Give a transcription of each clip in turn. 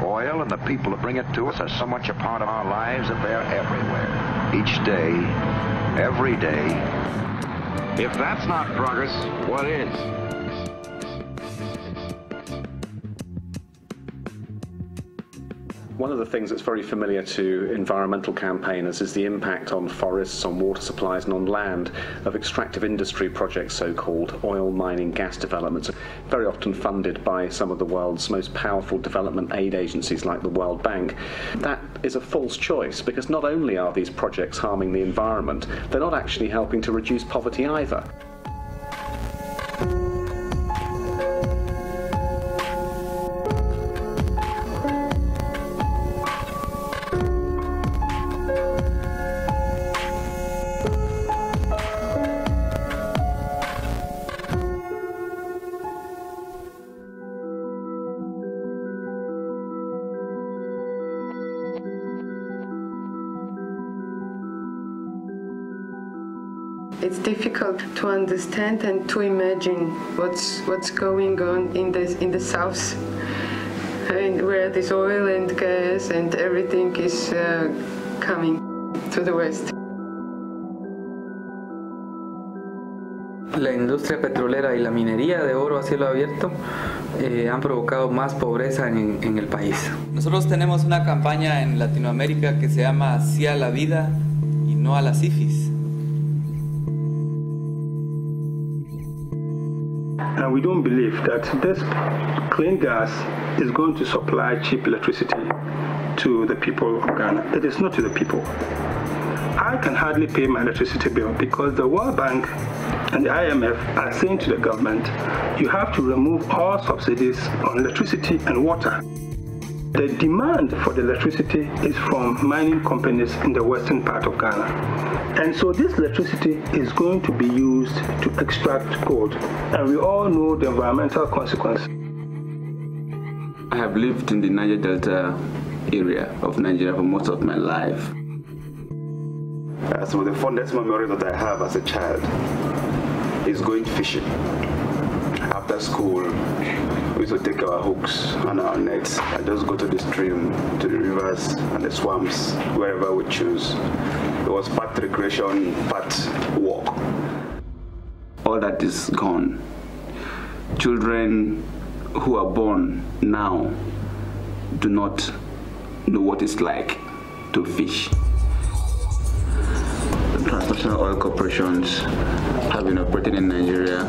Oil and the people who bring it to us are so much a part of our lives that they're everywhere. Each day, every day. If that's not progress, what is? One of the things that's very familiar to environmental campaigners is the impact on forests, on water supplies and on land of extractive industry projects, so-called oil mining, gas developments, very often funded by some of the world's most powerful development aid agencies like the World Bank. That is a false choice, because not only are these projects harming the environment, they're not actually helping to reduce poverty either. It's difficult to understand and to imagine what's going on in the south, where this oil and gas and everything is coming to the west. La industria petrolera y la minería de oro a cielo abierto han provocado más pobreza en el país. Nosotros tenemos una campaña en Latinoamérica que se llama Sí a la vida y no a la sífilis. And we don't believe that this clean gas is going to supply cheap electricity to the people of Ghana. It is not to the people. I can hardly pay my electricity bill because the World Bank and the IMF are saying to the government, you have to remove all subsidies on electricity and water. The demand for the electricity is from mining companies in the western part of Ghana. And so this electricity is going to be used to extract gold. And we all know the environmental consequences. I have lived in the Niger Delta area of Nigeria for most of my life. So the fondest memory that I have as a child is going fishing. After school, we used to take our hooks and our nets and just go to the stream, to the rivers and the swamps, wherever we choose. It was part recreation, part walk. All that is gone. Children who are born now do not know what it's like to fish. The transnational oil corporations have been operating in Nigeria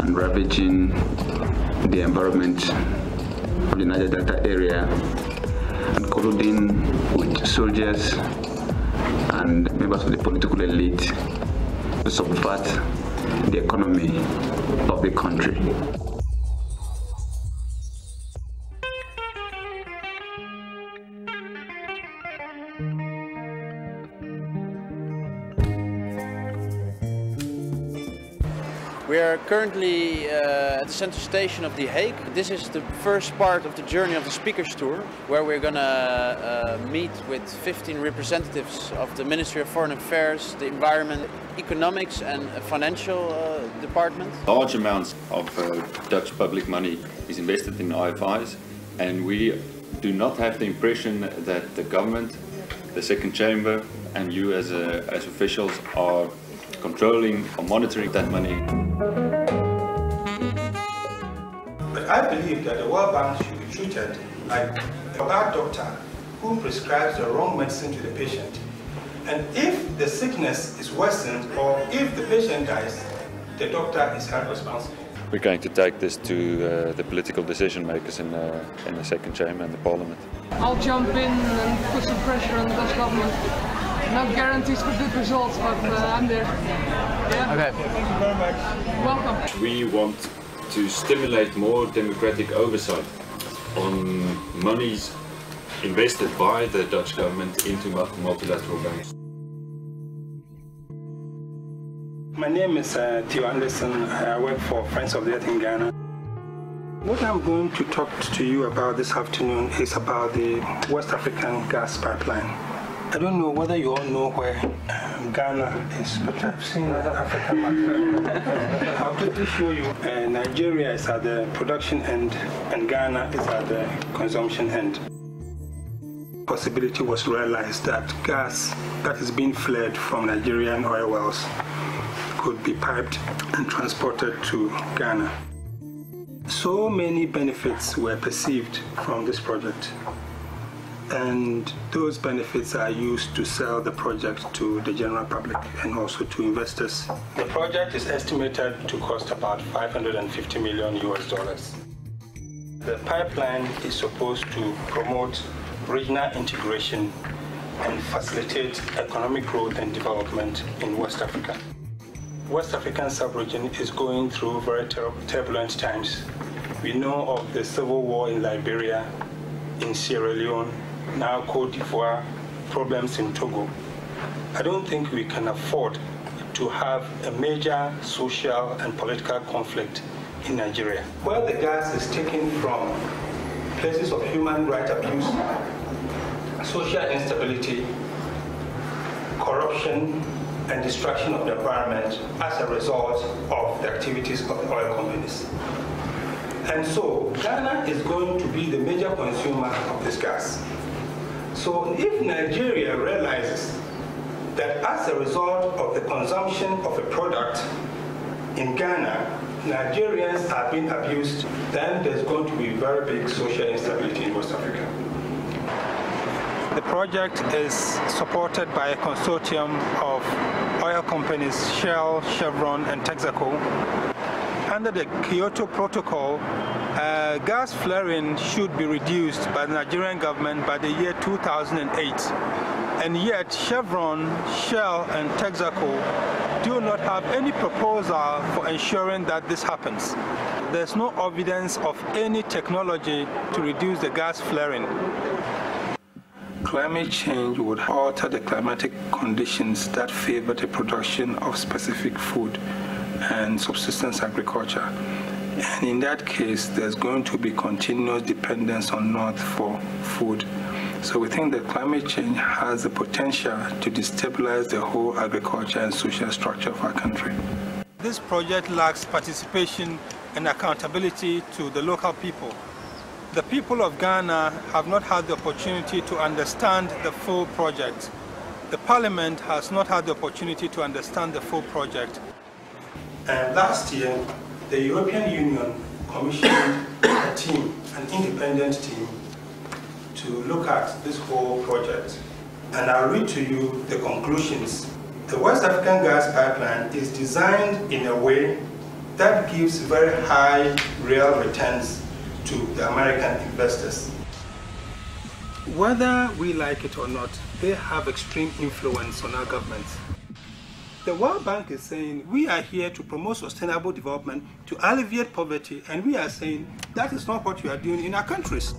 and ravaging the environment of the Niger Delta area and colluding with soldiers and members of the political elite to subvert the economy of the country. We are currently at the central station of The Hague. This is the first part of the journey of the speakers tour, where we're going to meet with 15 representatives of the Ministry of Foreign Affairs, the Environment, Economics and Financial Department. Large amounts of Dutch public money is invested in IFIs, and we do not have the impression that the government, the second chamber and you as officials are controlling or monitoring that money. But I believe that the World Bank should be treated like a bad doctor who prescribes the wrong medicine to the patient. And if the sickness is worsened or if the patient dies, the doctor is held responsible. We're going to take this to the political decision makers in the second chamber and the parliament. I'll jump in and put some pressure on the Dutch government. No guarantees for good results, but I'm there. Yeah? Okay. Thank you very much. Welcome. We want to stimulate more democratic oversight on monies invested by the Dutch government into multilateral banks. My name is Theo Anderson. I work for Friends of the Earth in Ghana. What I'm going to talk to you about this afternoon is about the West African gas pipeline. I don't know whether you all know where Ghana is, but I've seen Africa back. I'll quickly show you. Nigeria is at the production end and Ghana is at the consumption end. Possibility was realized that gas that is being flared from Nigerian oil wells could be piped and transported to Ghana. So many benefits were perceived from this project, and those benefits are used to sell the project to the general public and also to investors. The project is estimated to cost about $550 million US. The pipeline is supposed to promote regional integration and facilitate economic growth and development in West Africa. West African sub-region is going through very turbulent times. We know of the civil war in Liberia, in Sierra Leone, now Côte d'Ivoire, problems in Togo. I don't think we can afford to have a major social and political conflict in Nigeria. Where the gas is taken from places of human rights abuse, social instability, corruption, and destruction of the environment as a result of the activities of the oil companies. And so Ghana is going to be the major consumer of this gas. So if Nigeria realizes that as a result of the consumption of a product in Ghana, Nigerians are being abused, then there's going to be very big social instability in West Africa. The project is supported by a consortium of oil companies, Shell, Chevron, and Texaco. Under the Kyoto Protocol, gas flaring should be reduced by the Nigerian government by the year 2008. And yet Chevron, Shell, and Texaco do not have any proposal for ensuring that this happens. There's no evidence of any technology to reduce the gas flaring. Climate change would alter the climatic conditions that favor the production of specific food and subsistence agriculture. And in that case, there's going to be continuous dependence on North for food. So we think that climate change has the potential to destabilize the whole agriculture and social structure of our country. This project lacks participation and accountability to the local people. The people of Ghana have not had the opportunity to understand the full project. The Parliament has not had the opportunity to understand the full project. And last year, the European Union commissioned a team, an independent team, to look at this whole project. And I'll read to you the conclusions. The West African gas pipeline is designed in a way that gives very high real returns to the American investors. Whether we like it or not, they have extreme influence on our government. The World Bank is saying we are here to promote sustainable development, to alleviate poverty, and we are saying that is not what we are doing in our countries.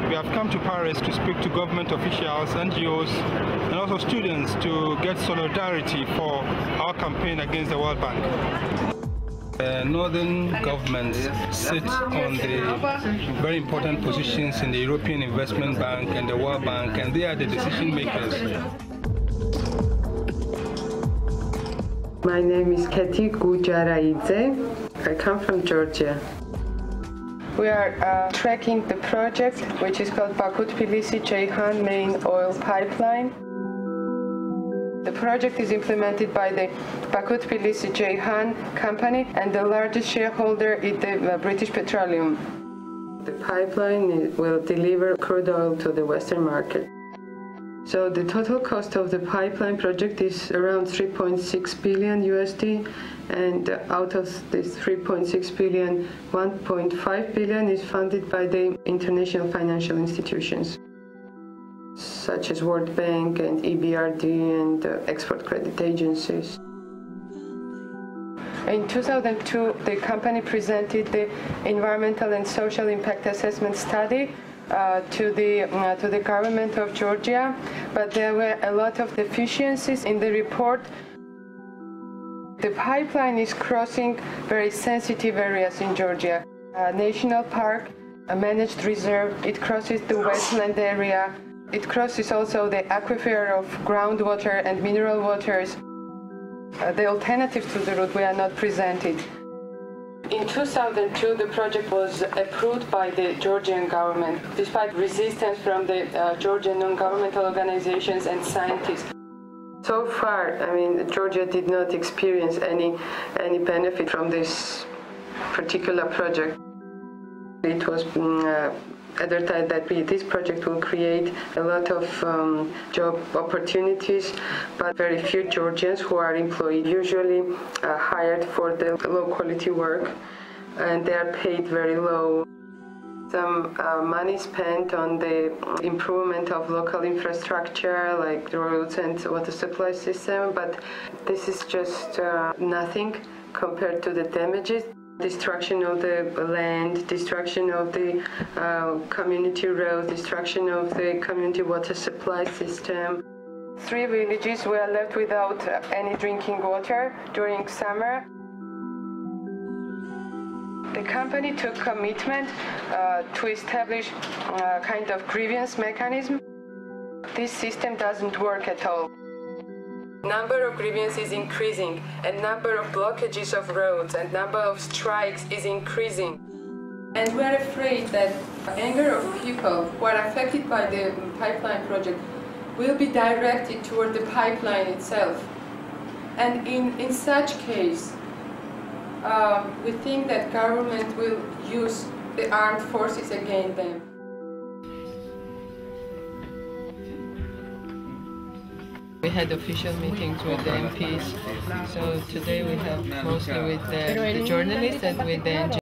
We have come to Paris to speak to government officials, NGOs, and also students to get solidarity for our campaign against the World Bank. Northern governments sit on the very important positions in the European Investment Bank and the World Bank, and they are the decision makers. My name is Keti Gujaraidze. I come from Georgia. We are tracking the project, which is called Baku-Tbilisi-Ceyhan Main Oil Pipeline. The project is implemented by the Baku-Tbilisi-Ceyhan company, and the largest shareholder is the British Petroleum. The pipeline will deliver crude oil to the Western market. So the total cost of the pipeline project is around 3.6 billion USD, and out of this 3.6 billion, 1.5 billion is funded by the international financial institutions, such as World Bank and EBRD and export credit agencies. In 2002, the company presented the environmental and social impact assessment study to the government of Georgia, but there were a lot of deficiencies in the report. The pipeline is crossing very sensitive areas in Georgia. A national park, a managed reserve, it crosses the wetland area. It crosses also the aquifer of groundwater and mineral waters. The alternatives to the route were not presented. In 2002, the project was approved by the Georgian government, despite resistance from the Georgian non-governmental organizations and scientists. So far, Georgia did not experience any benefit from this particular project. It was advertised that this project will create a lot of job opportunities, but very few Georgians who are employed, usually hired for the low-quality work, and they are paid very low. Some money spent on the improvement of local infrastructure, like the roads and water supply system, but this is just nothing compared to the damages. Destruction of the land, destruction of the community roads, destruction of the community water supply system. 3 villages were left without any drinking water during summer. The company took commitment to establish a kind of grievance mechanism. This system doesn't work at all. Number of grievances is increasing, and number of blockages of roads and number of strikes is increasing. And we are afraid that anger of people who are affected by the pipeline project will be directed toward the pipeline itself. And in such case, we think that government will use the armed forces against them. We had official meetings with the MPs, so today we have mostly with the journalists and with the NGOs.